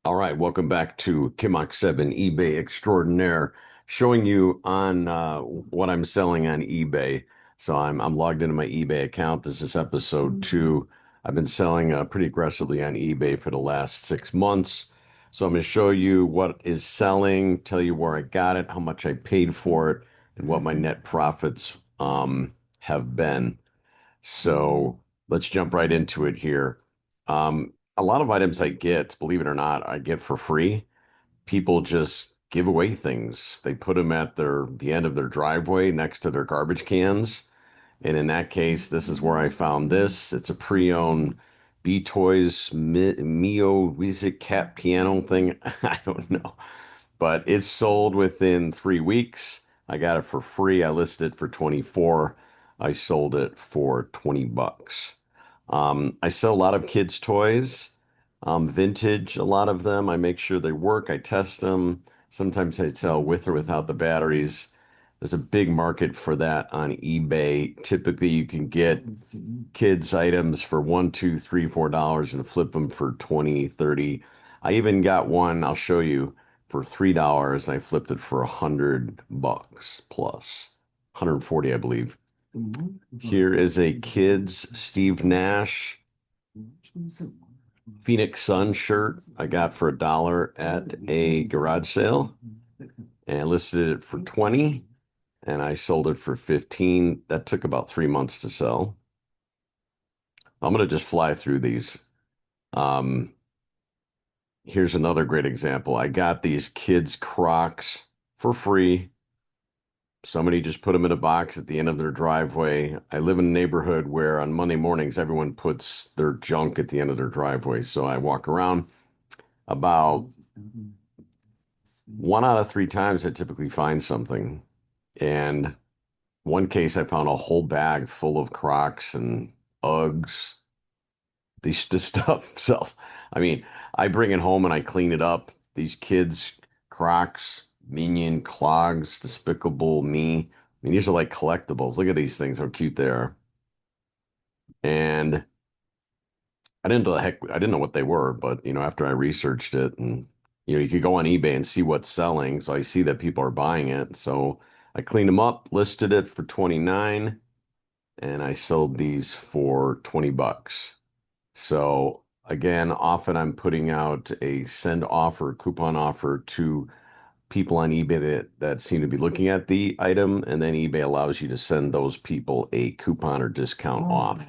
All right, welcome back to Kimok 7 eBay Extraordinaire, showing you on what I'm selling on eBay. So I'm logged into my eBay account. This is episode 2. I've been selling pretty aggressively on eBay for the last 6 months. So I'm going to show you what is selling, tell you where I got it, how much I paid for it, and what my net profits have been. So let's jump right into it here. A lot of items I get, believe it or not, I get for free. People just give away things. They put them at the end of their driveway next to their garbage cans. And in that case, this is where I found this. It's a pre-owned B Toys Mio Wizik Cat piano thing. I don't know, but it's sold within 3 weeks. I got it for free. I listed it for 24. I sold it for 20 bucks. I sell a lot of kids' toys, vintage, a lot of them. I make sure they work. I test them. Sometimes I sell with or without the batteries. There's a big market for that on eBay. Typically, you can get kids' items for one, two, three, $4 and flip them for 20, 30. I even got one, I'll show you, for $3. I flipped it for 100 bucks plus 140, I believe. Here is a kid's Steve Nash Phoenix Sun shirt I got for $1 at a garage sale and I listed it for 20 and I sold it for 15. That took about 3 months to sell. I'm going to just fly through these. Um, Here's another great example. I got these kids Crocs for free. Somebody just put them in a box at the end of their driveway. I live in a neighborhood where on Monday mornings, everyone puts their junk at the end of their driveway. So I walk around about 1 out of 3 times, I typically find something. And one case, I found a whole bag full of Crocs and Uggs. This stuff sells. I mean, I bring it home and I clean it up. These kids, Crocs, Minion, Clogs, Despicable Me. I mean, these are like collectibles. Look at these things, how cute they are. And I didn't know what they were, but after I researched it and you could go on eBay and see what's selling. So I see that people are buying it. So I cleaned them up, listed it for 29, and I sold these for 20 bucks. So again, often I'm putting out a send offer, coupon offer to people on eBay that seem to be looking at the item, and then eBay allows you to send those people a coupon or discount off.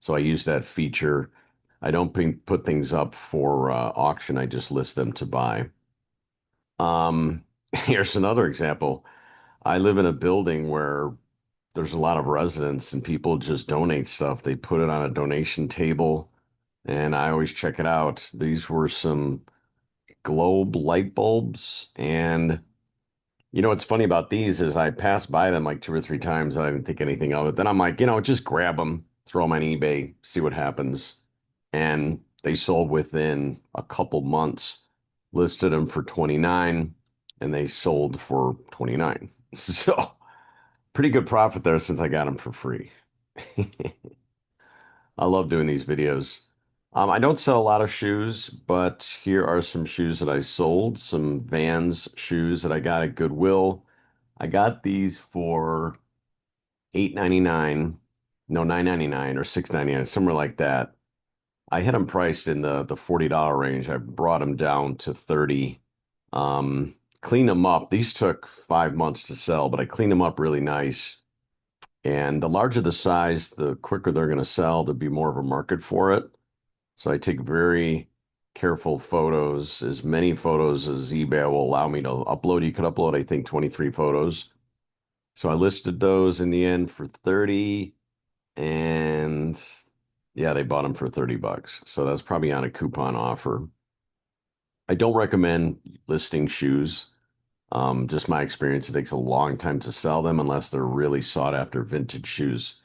So I use that feature. I don't put things up for auction. I just list them to buy. Here's another example. I live in a building where there's a lot of residents and people just donate stuff. They put it on a donation table and I always check it out. These were some globe light bulbs. And what's funny about these is I passed by them like 2 or 3 times and I didn't think anything of it. Then I'm like, just grab them, throw them on eBay, see what happens. And they sold within a couple months, listed them for 29 and they sold for 29. So pretty good profit there since I got them for free. I love doing these videos. I don't sell a lot of shoes, but here are some shoes that I sold, some Vans shoes that I got at Goodwill. I got these for 8.99, no, 9.99 or 6.99, somewhere like that. I had them priced in the $40 range. I brought them down to 30. Cleaned them up. These took 5 months to sell, but I cleaned them up really nice. And the larger the size, the quicker they're going to sell, there'll be more of a market for it. So I take very careful photos, as many photos as eBay will allow me to upload. You could upload, I think, 23 photos. So I listed those in the end for 30 and yeah, they bought them for 30 bucks. So that's probably on a coupon offer. I don't recommend listing shoes. Just my experience, it takes a long time to sell them unless they're really sought after vintage shoes.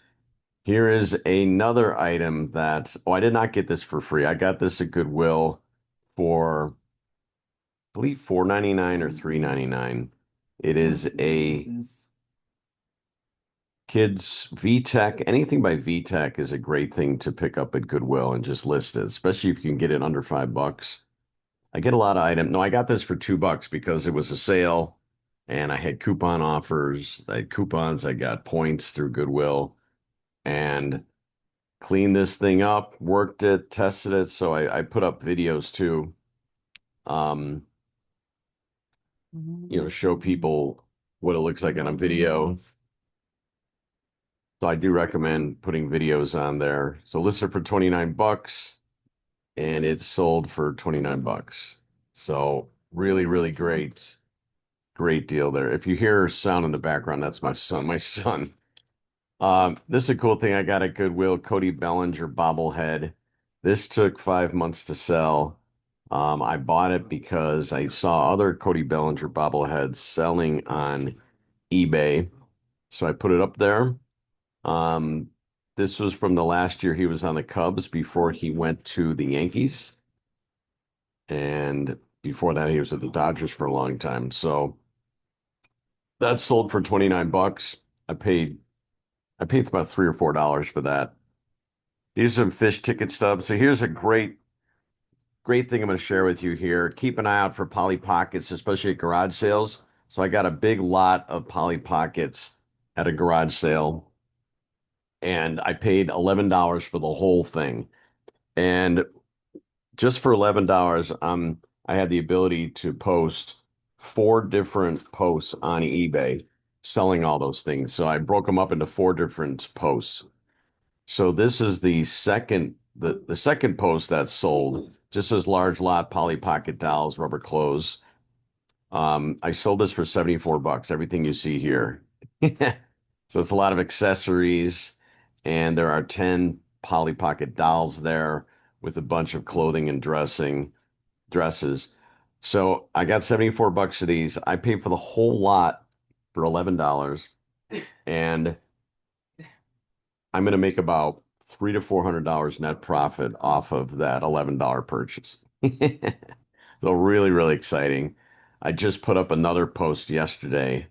Here is another item that, oh, I did not get this for free. I got this at Goodwill for, I believe, 4.99 or 3.99. It is a kids VTech. Anything by VTech is a great thing to pick up at Goodwill and just list it, especially if you can get it under $5. I get a lot of items. No, I got this for $2 because it was a sale and I had coupon offers. I had coupons. I got points through Goodwill and cleaned this thing up, worked it, tested it. So I put up videos too, um, show people what it looks like on a video. So I do recommend putting videos on there. So listed for 29 bucks and it's sold for 29 bucks. So really, really great. Great deal there. If you hear sound in the background, that's my son. My son. This is a cool thing I got at Goodwill, Cody Bellinger bobblehead. This took 5 months to sell. I bought it because I saw other Cody Bellinger bobbleheads selling on eBay. So I put it up there. Um, this was from the last year he was on the Cubs before he went to the Yankees. And before that, he was at the Dodgers for a long time. So that sold for 29 bucks. I paid I paid about $3 or $4 for that. These are some fish ticket stubs. So here's a great thing I'm going to share with you here. Keep an eye out for Polly Pockets, especially at garage sales. So I got a big lot of Polly Pockets at a garage sale, and I paid $11 for the whole thing. And just for $11, I had the ability to post four different posts on eBay selling all those things. So I broke them up into four different posts. So this is the second post that's sold. Just as large lot Polly Pocket dolls, rubber clothes. I sold this for 74 bucks, everything you see here. So it's a lot of accessories, and there are 10 Polly Pocket dolls there with a bunch of clothing and dresses. So I got 74 bucks of these. I paid for the whole lot for $11, and I'm going to make about $300 to $400 net profit off of that $11 purchase. So really, really exciting. I just put up another post yesterday,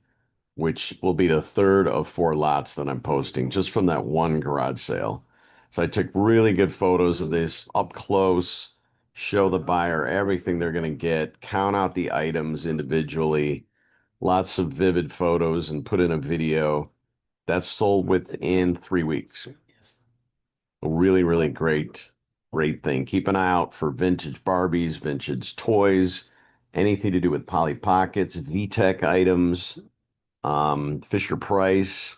which will be the third of four lots that I'm posting just from that one garage sale. So I took really good photos of this up close, show the buyer everything they're going to get, count out the items individually, lots of vivid photos, and put in a video. That's sold within 3 weeks. A really, really great thing. Keep an eye out for vintage Barbies, vintage toys, anything to do with Polly Pockets, VTech items, Fisher Price,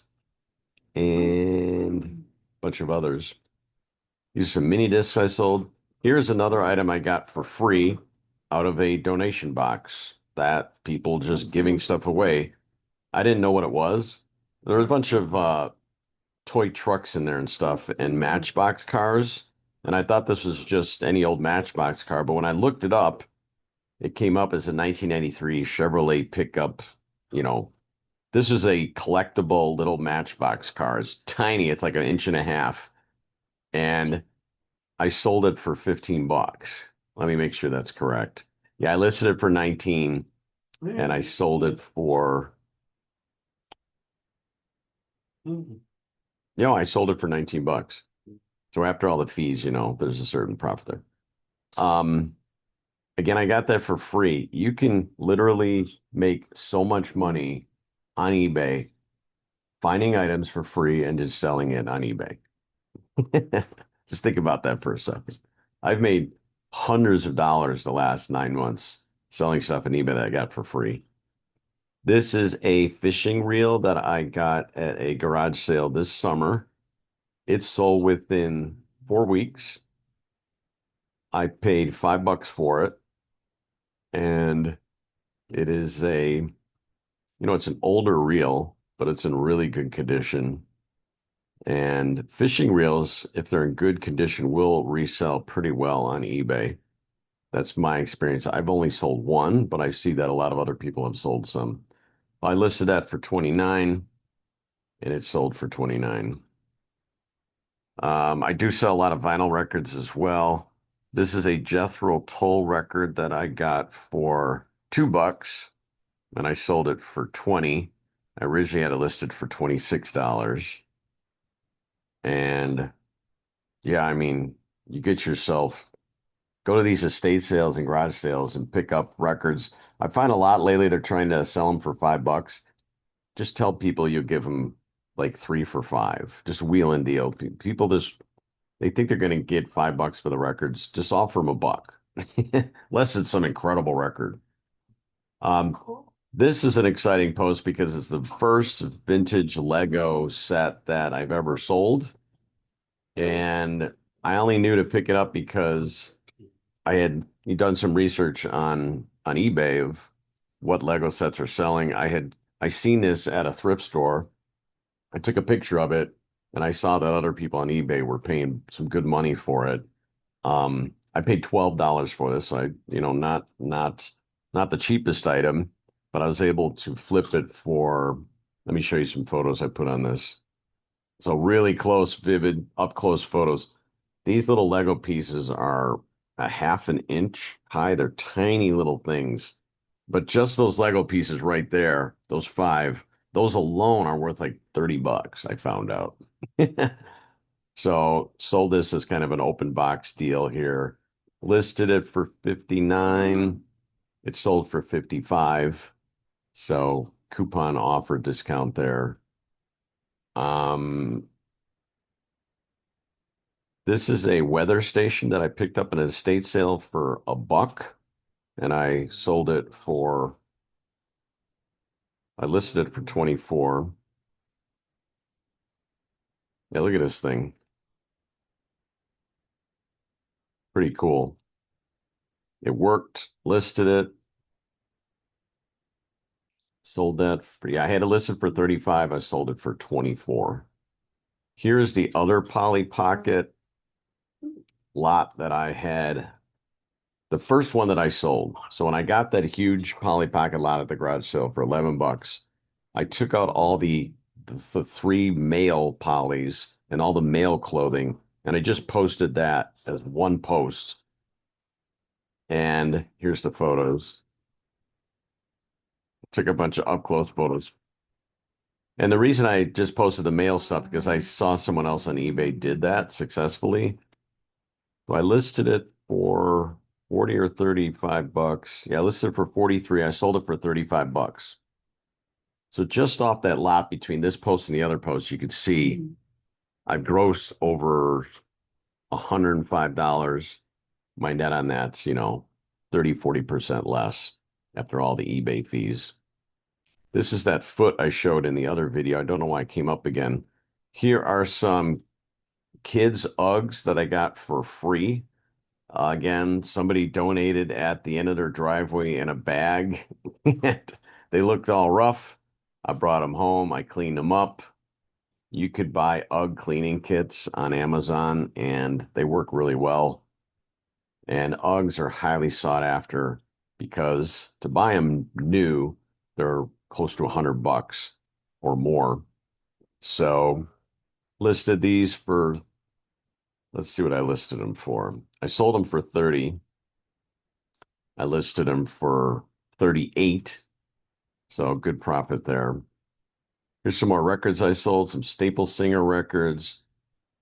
and a bunch of others. These are some mini discs I sold. Here's another item I got for free out of a donation box that people just giving stuff away. I didn't know what it was. There was a bunch of toy trucks in there and stuff and Matchbox cars. And I thought this was just any old Matchbox car, but when I looked it up, it came up as a 1993 Chevrolet pickup. You know, this is a collectible little Matchbox car. It's tiny, it's like an inch and a half. And I sold it for 15 bucks. Let me make sure that's correct. Yeah, I listed it for 19 and I sold it for, I sold it for 19 bucks. So after all the fees, there's a certain profit there. Again, I got that for free. You can literally make so much money on eBay, finding items for free and just selling it on eBay. Just think about that for a second. I've made hundreds of dollars the last 9 months selling stuff on eBay that I got for free. This is a fishing reel that I got at a garage sale this summer. It sold within 4 weeks. I paid $5 for it, and it is it's an older reel, but it's in really good condition. And fishing reels, if they're in good condition, will resell pretty well on eBay. That's my experience. I've only sold one, but I see that a lot of other people have sold some. I listed that for 29 and it sold for 29. I do sell a lot of vinyl records as well. This is a Jethro Tull record that I got for $2 and I sold it for 20. I originally had it listed for $26. And yeah, I mean, you get yourself go to these estate sales and garage sales and pick up records. I find a lot lately they're trying to sell them for $5. Just tell people you give them like three for five. Just wheel and deal. People just they think they're going to get $5 for the records. Just offer them a buck, unless it's some incredible record. This is an exciting post because it's the first vintage Lego set that I've ever sold, and I only knew to pick it up because I had done some research on eBay of what Lego sets are selling. I seen this at a thrift store. I took a picture of it and I saw that other people on eBay were paying some good money for it. I paid $12 for this. So not the cheapest item, but I was able to flip it for, let me show you some photos I put on this. So really close, vivid, up close photos. These little Lego pieces are a half an inch high. They're tiny little things. But just those Lego pieces right there, those five, those alone are worth like $30, I found out. So sold this as kind of an open box deal here. Listed it for 59. It sold for 55. So coupon offer discount there. Um, this is a weather station that I picked up in an estate sale for a buck, and I listed it for 24. Yeah, look at this thing. Pretty cool. It worked, listed it, sold that for, yeah, I had it listed for 35. I sold it for 24. Here's the other Polly Pocket lot that I had. The first one that I sold. So when I got that huge Polly Pocket lot at the garage sale for $11, I took out all the three male Pollys and all the male clothing, and I just posted that as one post. And here's the photos. Took a bunch of up close photos. And the reason I just posted the male stuff because I saw someone else on eBay did that successfully. So I listed it for 40 or $35. Yeah, I listed it for 43. I sold it for $35. So just off that lot between this post and the other post, you could see I've grossed over $105. My net on that's, 30, 40% less after all the eBay fees. This is that foot I showed in the other video. I don't know why it came up again. Here are some kids' Uggs that I got for free. Again, somebody donated at the end of their driveway in a bag. They looked all rough. I brought them home. I cleaned them up. You could buy Ugg cleaning kits on Amazon, and they work really well. And Uggs are highly sought after because to buy them new, they're close to $100 or more. So listed these for, let's see what I listed them for. I sold them for 30. I listed them for 38. So good profit there. Here's some more records I sold, some Staple Singer records.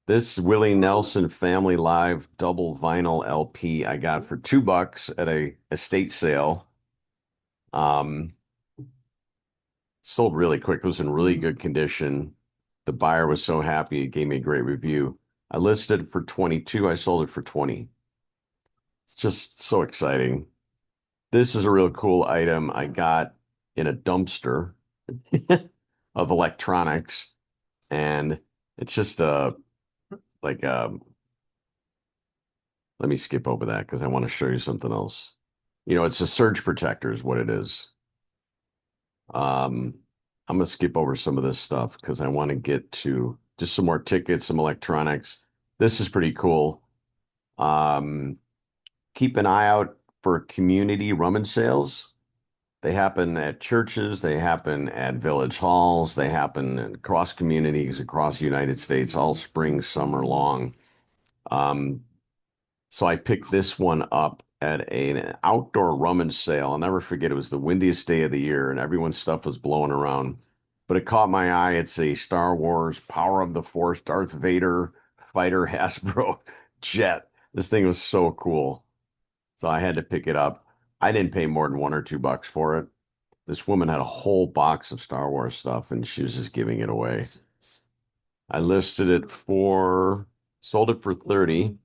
This Willie Nelson Family Live double vinyl LP I got for $2 at a estate sale. Um, Sold really quick. It was in really good condition. The buyer was so happy, it gave me a great review. I listed it for 22. I sold it for 20. It's just so exciting. This is a real cool item I got in a dumpster of electronics, and it's just like let me skip over that because I want to show you something else. It's a surge protector is what it is. Um, I'm gonna skip over some of this stuff because I want to get to just some more tickets, some electronics. This is pretty cool. Um, Keep an eye out for community rummage sales. They happen at churches, they happen at village halls, they happen across communities across the United States all spring, summer long. Um, so I picked this one up at an outdoor rummage sale. I'll never forget, it was the windiest day of the year and everyone's stuff was blowing around. But it caught my eye. It's a Star Wars Power of the Force Darth Vader fighter Hasbro jet. This thing was so cool. So I had to pick it up. I didn't pay more than $1 or $2 for it. This woman had a whole box of Star Wars stuff and she was just giving it away. I listed it for, sold it for 30.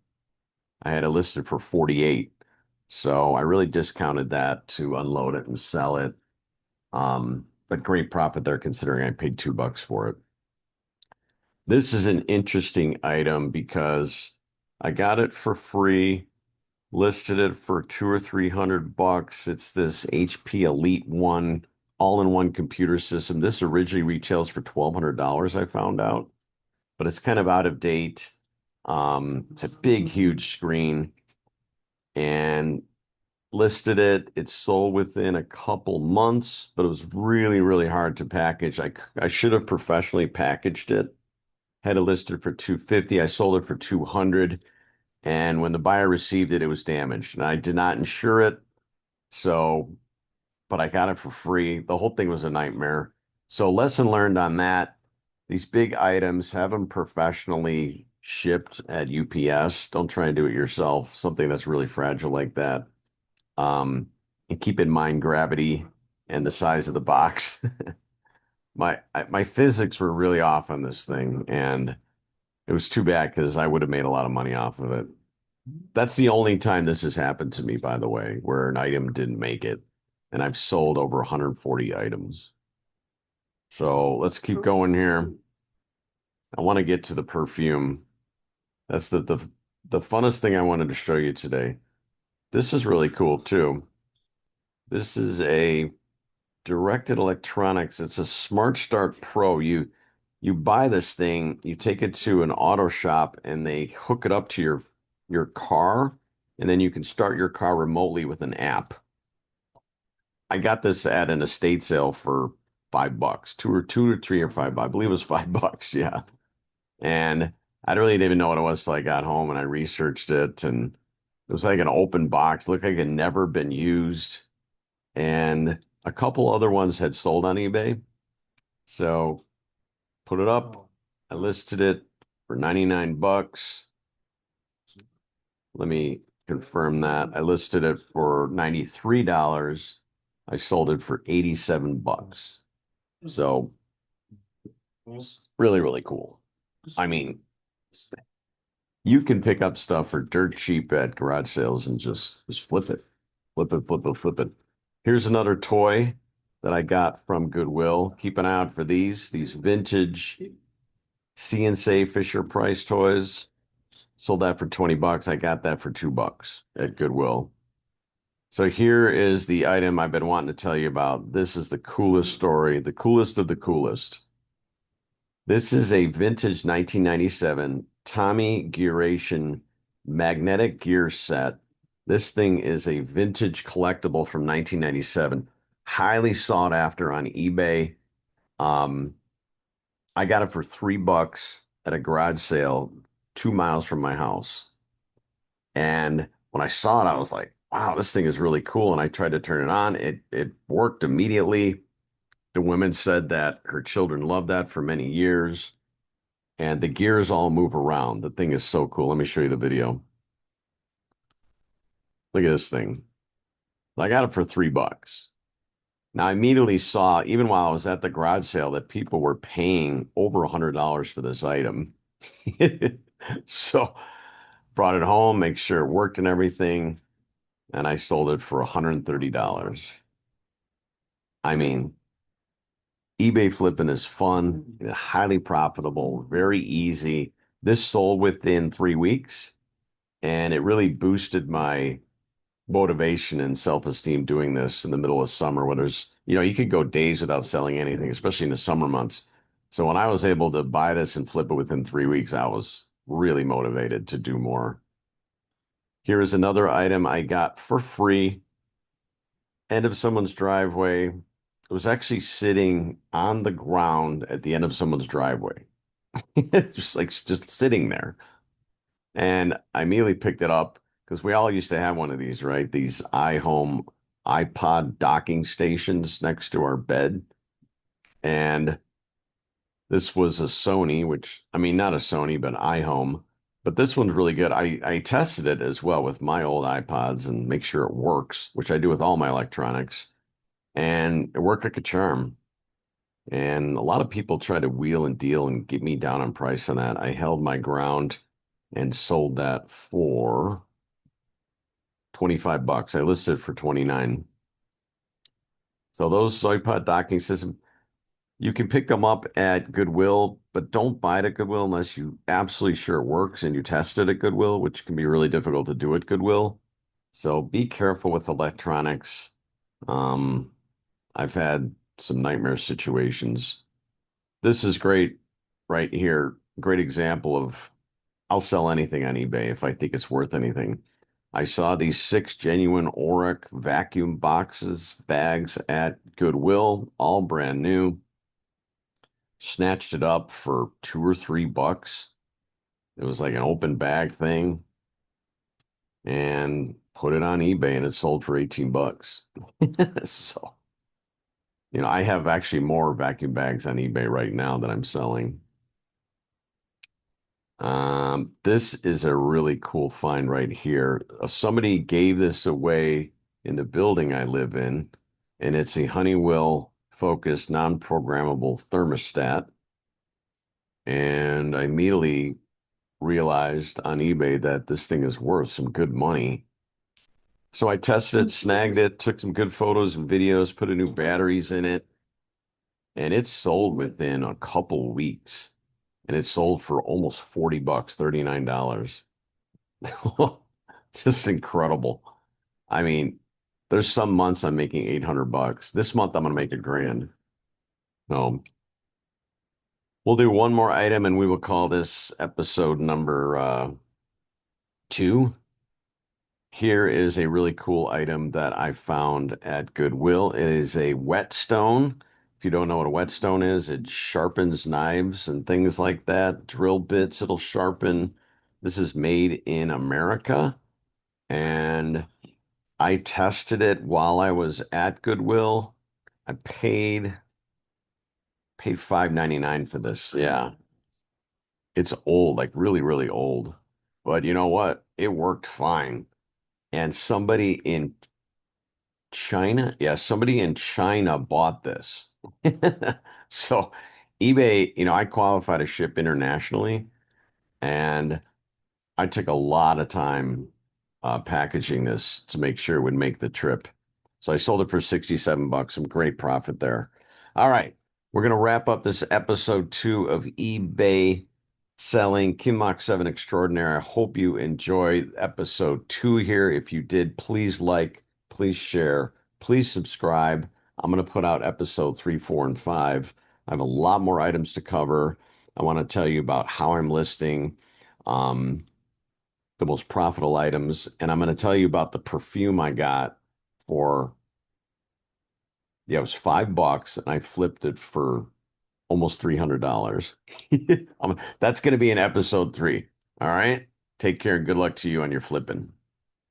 I had it listed for 48. So I really discounted that to unload it and sell it. But great profit there considering I paid $2 for it. This is an interesting item because I got it for free, listed it for 200 or 300 bucks. It's this HP Elite One all-in-one computer system. This originally retails for $1,200, I found out, but it's kind of out of date. It's a big, huge screen and listed it. It sold within a couple months, but it was really, really hard to package. I should have professionally packaged it. Had it listed for 250. I sold it for 200. And when the buyer received it, it was damaged. And I did not insure it. So, but I got it for free. The whole thing was a nightmare. So, lesson learned on that. These big items, have them professionally shipped at UPS. Don't try and do it yourself. Something that's really fragile like that. And keep in mind gravity and the size of the box. My physics were really off on this thing, and it was too bad because I would have made a lot of money off of it. That's the only time this has happened to me, by the way, where an item didn't make it. And I've sold over 140 items. So let's keep going here. I want to get to the perfume. That's the funnest thing I wanted to show you today. This is really cool too. This is a directed electronics. It's a Smart Start Pro. You buy this thing, you take it to an auto shop, and they hook it up to your car, and then you can start your car remotely with an app. I got this at an estate sale for $5, two or three or $5. I believe it was $5. Yeah, and I really didn't even know what it was till I got home and I researched it, and it was like an open box, looked like it had never been used, and a couple other ones had sold on eBay. So put it up. I listed it for 99 bucks. Let me confirm that. I listed it for $93. I sold it for 87 bucks. So really, really cool. I mean, you can pick up stuff for dirt cheap at garage sales and just flip it. Flip it, flip it, flip it. Here's another toy that I got from Goodwill. Keep an eye out for these vintage C&C Fisher Price toys. Sold that for 20 bucks. I got that for $2 at Goodwill. So here is the item I've been wanting to tell you about. This is the coolest story, the coolest of the coolest. This is a vintage 1997 Tommy Gearation magnetic gear set. This thing is a vintage collectible from 1997, highly sought after on eBay. Um, I got it for $3 at a garage sale 2 miles from my house. And when I saw it, I was like, wow, this thing is really cool. And I tried to turn it on. It worked immediately. The women said that her children loved that for many years. And the gears all move around. The thing is so cool. Let me show you the video. Look at this thing. I got it for $3. Now, I immediately saw, even while I was at the garage sale, that people were paying over $100 for this item. So brought it home, make sure it worked and everything, and I sold it for $130. I mean, eBay flipping is fun, highly profitable, very easy. This sold within 3 weeks, and it really boosted my motivation and self-esteem doing this in the middle of summer when you could go days without selling anything, especially in the summer months. So when I was able to buy this and flip it within 3 weeks, I was really motivated to do more. Here is another item I got for free, end of someone's driveway. It was actually sitting on the ground at the end of someone's driveway. It's just sitting there. And I immediately picked it up because we all used to have one of these, right? These iHome iPod docking stations next to our bed. And this was a Sony, which, I mean, not a Sony, but iHome. But this one's really good. I tested it as well with my old iPods and make sure it works, which I do with all my electronics, and it worked like a charm. And a lot of people try to wheel and deal and get me down on price on that. I held my ground and sold that for 25 bucks. I listed it for 29. So those iPod docking system, you can pick them up at Goodwill, but don't buy it at Goodwill unless you absolutely sure it works and you test it at Goodwill, which can be really difficult to do at Goodwill. So be careful with electronics. Um, I've had some nightmare situations. This is great right here. Great example of I'll sell anything on eBay if I think it's worth anything. I saw these six genuine Oric vacuum boxes, bags at Goodwill, all brand new. Snatched it up for 2 or 3 bucks. It was like an open bag thing and put it on eBay and it sold for 18 bucks. So, I have actually more vacuum bags on eBay right now that I'm selling. This is a really cool find right here. Somebody gave this away in the building I live in, and it's a Honeywell focused non-programmable thermostat. And I immediately realized on eBay that this thing is worth some good money. So I tested it, snagged it, took some good photos and videos, put a new batteries in it, and it sold within a couple weeks. And it sold for almost 40 bucks, $39. Just incredible. I mean, there's some months I'm making 800 bucks. This month I'm going to make a grand. So we'll do one more item and we will call this episode number 2. Here is a really cool item that I found at Goodwill. It is a whetstone. If you don't know what a whetstone is, it sharpens knives and things like that. Drill bits, it'll sharpen. This is made in America. And I tested it while I was at Goodwill. I paid $5.99 for this. Yeah. It's old, like really, really old. But you know what? It worked fine. And somebody in China, yeah, somebody in China bought this. So eBay, I qualify to ship internationally, and I took a lot of time packaging this to make sure it would make the trip. So I sold it for 67 bucks, some great profit there. All right, we're going to wrap up this episode 2 of eBay Selling Kim Mach 7 Extraordinaire. I hope you enjoyed episode 2 here. If you did, please like, please share, please subscribe. I'm going to put out episode 3, 4, and 5. I have a lot more items to cover. I want to tell you about how I'm listing. The most profitable items, and I'm going to tell you about the perfume I got for, yeah, it was 5 bucks, and I flipped it for almost $300. That's going to be in episode 3. All right. Take care and good luck to you on your flipping.